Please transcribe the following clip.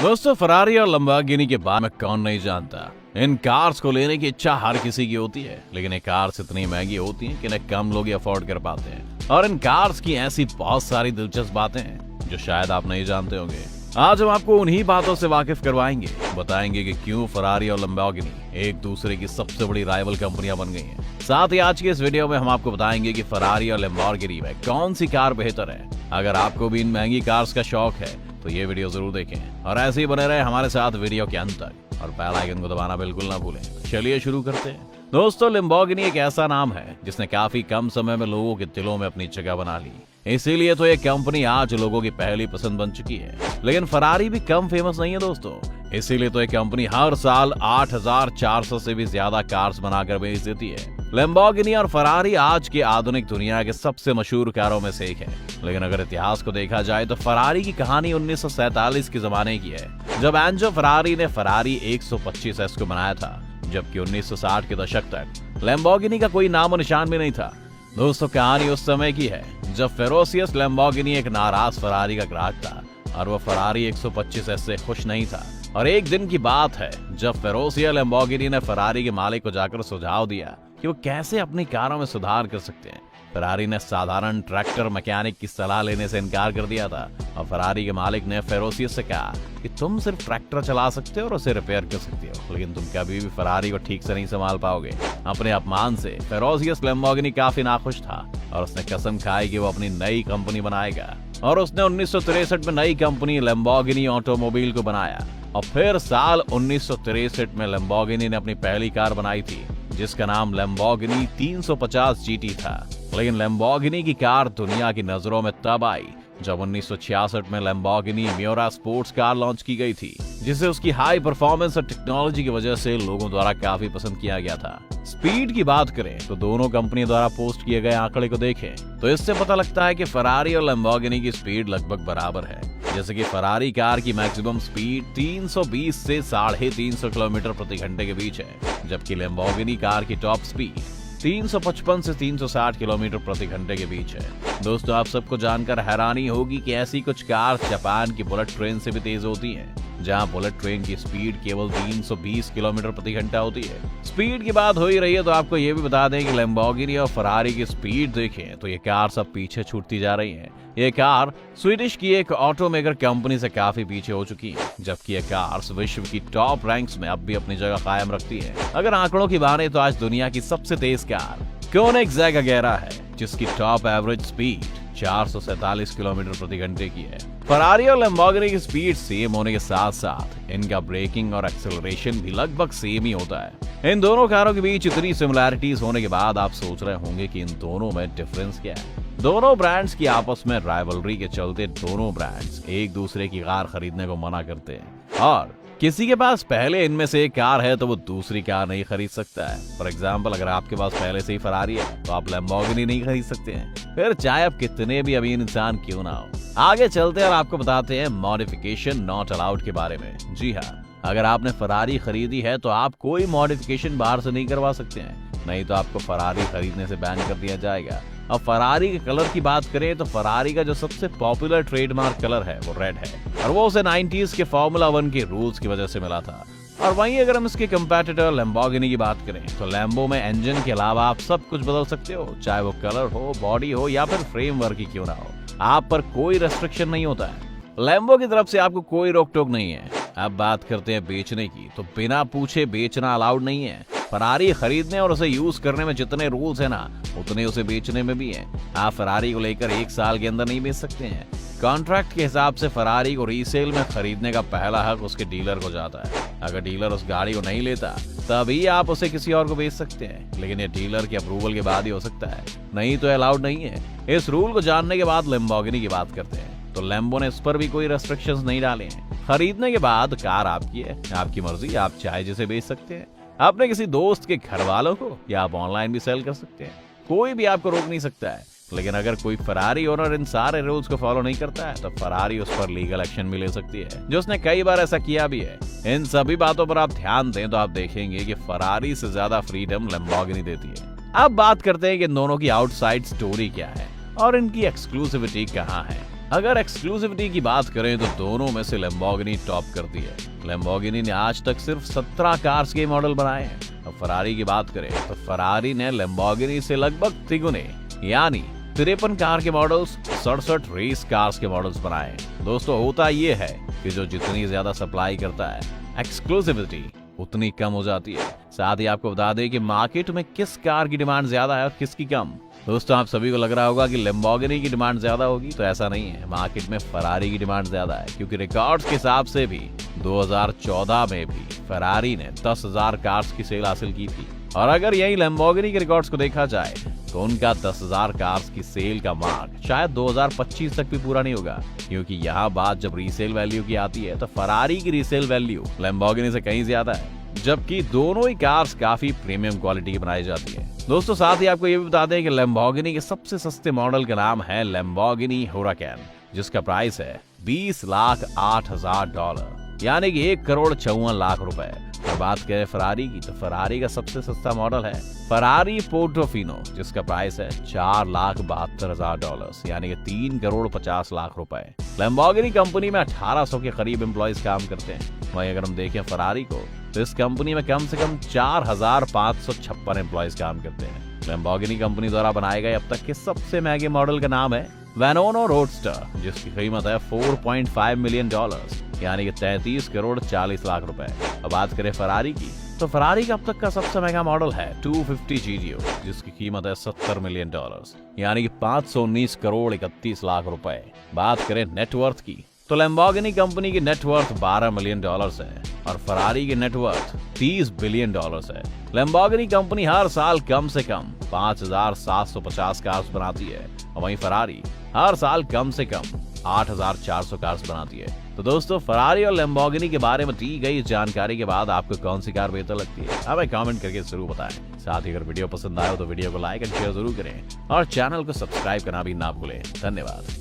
दोस्तों, फरारी और लंबोर्गिनी के बारे में कौन नहीं जानता। इन कार्स को लेने की इच्छा हर किसी की होती है, लेकिन ये कार्स इतनी महंगी होती हैं कि इन्हें कम लोग अफोर्ड कर पाते हैं। और इन कार्स की ऐसी बहुत सारी दिलचस्प बातें हैं जो शायद आप नहीं जानते होंगे। आज हम आपको उन्हीं बातों से वाकिफ करवाएंगे, बताएंगे कि क्यों फरारी और लंबोर्गिनी एक दूसरे की सबसे बड़ी राइवल कंपनियां बन गई हैं। साथ ही आज के इस वीडियो में हम आपको बताएंगे कि फरारी और लंबोर्गिनी में कौन सी कार बेहतर है। अगर आपको भी इन महंगी कार्स का शौक है तो ये वीडियो जरूर देखें और ऐसे ही बने रहे हमारे साथ वीडियो के अंत तक, और बेल आइकन को दबाना बिल्कुल ना भूलें। चलिए शुरू करते हैं। दोस्तों, लंबोर्गिनी एक ऐसा नाम है जिसने काफी कम समय में लोगों के दिलों में अपनी जगह बना ली, इसीलिए तो ये कंपनी आज लोगों की पहली पसंद बन चुकी है। लेकिन फरारी भी कम फेमस नहीं है दोस्तों, इसीलिए तो ये कंपनी हर साल 8,400 से भी ज्यादा कार्स बनाकर बेच देती है। लंबोर्गिनी और फरारी आज की आधुनिक दुनिया के सबसे मशहूर कारों में से एक है। लेकिन अगर इतिहास को देखा जाए तो फरारी की कहानी 1947 के जमाने की है, जब एंजो फरारी ने फरारी 125S को बनाया था, जबकि 1960 के दशक तक लंबोर्गिनी का कोई नामो निशान भी नहीं था। दोस्तों, कहानी उस समय की है जब फेरोसियस लंबोर्गिनी एक नाराज फरारी का ग्राहक था और वो फरारी 125S से खुश नहीं था। और एक दिन की बात है जब फेरोसिया लंबोर्गिनी ने फरारी के मालिक को जाकर सुझाव दिया कि वो कैसे अपनी कारों में सुधार कर सकते हैं। फरारी ने साधारण ट्रैक्टर मैकेनिक की सलाह लेने से इनकार कर दिया था और फरारी के मालिक ने फेरोसियस से कहा कि तुम सिर्फ ट्रैक्टर चला सकते हो और उसे रिपेयर कर सकते हो, लेकिन तुम कभी भी फरारी को ठीक से नहीं संभाल पाओगे। अपने अपमान से फेरोसियस लंबोर्गिनी काफी नाखुश था और उसने कसम खाई कि वो अपनी नई कंपनी बनाएगा। और उसने 1963 में नई कंपनी लंबोर्गिनी ऑटोमोबाइल को बनाया। और फिर साल 1963 में लंबोर्गिनी ने अपनी पहली कार बनाई थी, जिसका नाम लंबोर्गिनी 350 GT था। लेकिन लंबोर्गिनी की कार दुनिया की नजरों में तब आई जब 1966 में लंबोर्गिनी मियोरा स्पोर्ट्स कार लॉन्च की गई थी, जिसे उसकी हाई परफॉर्मेंस और टेक्नोलॉजी की वजह से लोगों द्वारा काफी पसंद किया गया था। स्पीड की बात करें तो दोनों कंपनी द्वारा पोस्ट किए गए आंकड़े को देखें तो इससे पता लगता है कि फरारी और लंबोर्गिनी की स्पीड लगभग बराबर है। जैसे कि फरारी कार की मैक्सिमम स्पीड 320 से 350 किलोमीटर प्रति घंटे के बीच है, जबकि लंबोर्गिनी कार की टॉप स्पीड 355 से 360 किलोमीटर प्रति घंटे के बीच है। दोस्तों, आप सबको जानकर हैरानी होगी कि ऐसी कुछ कार जापान की बुलेट ट्रेन से भी तेज होती हैं, जहां बुलेट ट्रेन की स्पीड केवल 320 किलोमीटर प्रति घंटा होती है। स्पीड की बात हो ही रही है तो आपको ये भी बता दें कि लंबोर्गिनी और फरारी की स्पीड देखें तो ये कार सब पीछे छूटती जा रही हैं। ये कार स्वीडिश की एक ऑटोमेकर कंपनी से काफी पीछे हो चुकी है, जबकि ये कार्स विश्व की टॉप रैंक्स में अब भी अपनी जगह कायम रखती है। अगर आंकड़ों की माने तो आज दुनिया की सबसे तेज कार कोनिग्सैग अगेरा है, जिसकी टॉप एवरेज स्पीड 447 किलोमीटर प्रति घंटे की है। फरारी और लंबोर्गिनी की स्पीड सेम होने के साथ साथ इनका ब्रेकिंग और एक्सेलरेशन भी लगभग सेम ही होता है। इन दोनों कारों के बीच इतनी सिमिलैरिटीज होने के बाद आप सोच रहे होंगे कि इन दोनों में डिफरेंस क्या है। दोनों ब्रांड्स की आपस में राइवलरी के चलते दोनों ब्रांड्स एक दूसरे की कार खरीदने को मना करते हैं, और किसी के पास पहले इनमें से एक कार है तो वो दूसरी कार नहीं खरीद सकता है। फॉर एग्जाम्पल, अगर आपके पास पहले से ही फरारी है तो आप लंबोर्गिनी नहीं खरीद सकते हैं, फिर चाहे आप कितने भी अमीर इंसान क्यों ना हो। आगे चलते हैं और आपको बताते हैं मॉडिफिकेशन नॉट अलाउड के बारे में। जी हाँ, अगर आपने फरारी खरीदी है तो आप कोई मॉडिफिकेशन बाहर से नहीं करवा सकते हैं, नहीं तो आपको फरारी खरीदने से बैन कर दिया जाएगा। अब फरारी के कलर की बात करें तो फरारी का जो सबसे पॉपुलर ट्रेडमार्क कलर है वो रेड है, और वो उसे 90s के फॉर्मूला 1 के रूल्स की वजह से मिला था। और वहीं अगर हम इसके कंपैटिटर लंबोर्गिनी की बात करें तो लैम्बो में इंजन के अलावा आप सब कुछ बदल सकते हो, चाहे वो कलर हो, बॉडी हो या फिर फ्रेमवर्क ही क्यों ना हो। आप पर कोई रेस्ट्रिक्शन नहीं होता है। लैम्बो की तरफ से आपको कोई रोक टोक नहीं है। अब बात करते हैं बेचने की, तो बिना पूछे बेचना अलाउड नहीं है। फरारी खरीदने और उसे यूज करने में जितने रूल्स है ना, उतने उसे बेचने में भी है। आप फरारी को लेकर 1 साल के अंदर नहीं बेच सकते हैं। कॉन्ट्रैक्ट के हिसाब से फरारी को रीसेल में खरीदने का पहला हक उसके डीलर को जाता है। अगर डीलर उस गाड़ी को नहीं लेता तभी आप उसे किसी और को बेच सकते हैं, लेकिन ये डीलर के अप्रूवल के बाद ही हो सकता है, नहीं तो अलाउड नहीं है। इस रूल को जानने के बाद लंबोर्गिनी की बात करते हैं तो लैम्बो ने इस पर भी कोई रेस्ट्रिक्शंस नहीं डाले हैं। खरीदने के बाद कार आपकी है, आपकी मर्जी, आप चाहे जिसे बेच सकते हैं, अपने किसी दोस्त के घर वालों को, या आप ऑनलाइन भी सेल कर सकते हैं। कोई भी आपको रोक नहीं सकता है। लेकिन अगर कोई फरारी ओनर इन सारे रूल्स को फॉलो नहीं करता है तो फरारी उस पर लीगल एक्शन भी ले सकती है, जो उसने कई बार ऐसा किया भी है। इन सभी बातों पर आप ध्यान दें तो आप देखेंगे कि फरारी से ज्यादा फ्रीडम लंबोर्गिनी देती है। अब बात करते हैं कि इन दोनों की आउटसाइड स्टोरी क्या है और इनकी एक्सक्लूसिविटी कहाँ है। अगर एक्सक्लूसिविटी की बात करें तो दोनों में से लैम्बोर्गिनी टॉप करती है। लैम्बोर्गिनी ने आज तक सिर्फ 17 कार्स के मॉडल बनाए हैं। अब फरारी की बात करें तो फरारी ने लैम्बोर्गिनी से लगभग तिगुने यानी 53 कार के मॉडल्स, 67 रेस कार्स के मॉडल्स बनाए हैं। दोस्तों होता ये है कि जो जितनी ज्यादा सप्लाई करता है, एक्सक्लूसिविटी उतनी कम हो जाती है। साथ ही आपको बता दें कि मार्केट में किस कार की डिमांड ज्यादा है और किसकी कम। दोस्तों आप सभी को लग रहा होगा कि लैम्बोर्गिनी की डिमांड ज्यादा होगी, तो ऐसा नहीं है। मार्केट में फरारी की डिमांड ज्यादा है, क्योंकि रिकॉर्ड्स के हिसाब से भी 2014 में भी फरारी ने 10,000 कार्स की सेल हासिल की थी। और अगर यही लैम्बोर्गिनी के रिकॉर्ड्स को देखा जाए तो उनका 10,000 कार्स की सेल का मार्क शायद 2025 तक भी पूरा नहीं होगा, क्योंकि यहाँ बात जब रीसेल वैल्यू की आती है तो फरारी की रीसेल वैल्यू लैम्बोर्गिनी से कहीं ज्यादा है, जबकि दोनों ही कार्स काफी प्रीमियम क्वालिटी की बनाई जाती है। दोस्तों साथ ही आपको ये भी बता दें कि लैम्बोर्गिनी के सबसे सस्ते मॉडल का नाम है लैम्बोर्गिनी हुराकन, जिसका प्राइस है $20,08,000 यानी कि 1,54,00,000 रुपए। और बात करें फरारी की तो फरारी का सबसे सस्ता मॉडल है फरारी पोर्टोफिनो, जिसका प्राइस है $4,72,000 यानी कि 3,50,00,000 रुपए। लैम्बोर्गिनी कंपनी में 1800 के करीब एम्प्लॉइज काम करते हैं। वहीं अगर हम देखें फरारी को तो इस कंपनी में कम से कम 4,556 एम्प्लॉइज काम करते हैं। लैम्बोर्गिनी कंपनी द्वारा बनाए गए अब तक के सबसे महंगे मॉडल का नाम है वेनोनो रोडस्टर, जिसकी कीमत है $4.5 मिलियन यानी कि 33,40,00,000 रुपए। अब बात करें फरारी की तो फरारी का अब तक का सबसे महंगा मॉडल है 250 GTO, जिसकी कीमत है $70 मिलियन यानी कि 519,31,00,000 रुपए। बात करें नेटवर्थ की तो लैम्बोर्गिनी कंपनी की नेटवर्थ $12 मिलियन है और फरारी की नेटवर्थ $30 बिलियन है। लैम्बोर्गिनी कंपनी हर साल कम से कम 5,750 कार्स बनाती है और वहीं फरारी हर साल कम से कम 8,400 कार्स बनाती है। तो दोस्तों फरारी और लैम्बोर्गिनी के बारे में दी गई जानकारी के बाद आपको कौन सी कार बेहतर लगती है, हमें कमेंट करके जरूर बताएं। साथ ही अगर वीडियो पसंद आए तो वीडियो को लाइक एंड शेयर जरूर करें और चैनल को सब्सक्राइब करना भी ना भूलें। धन्यवाद।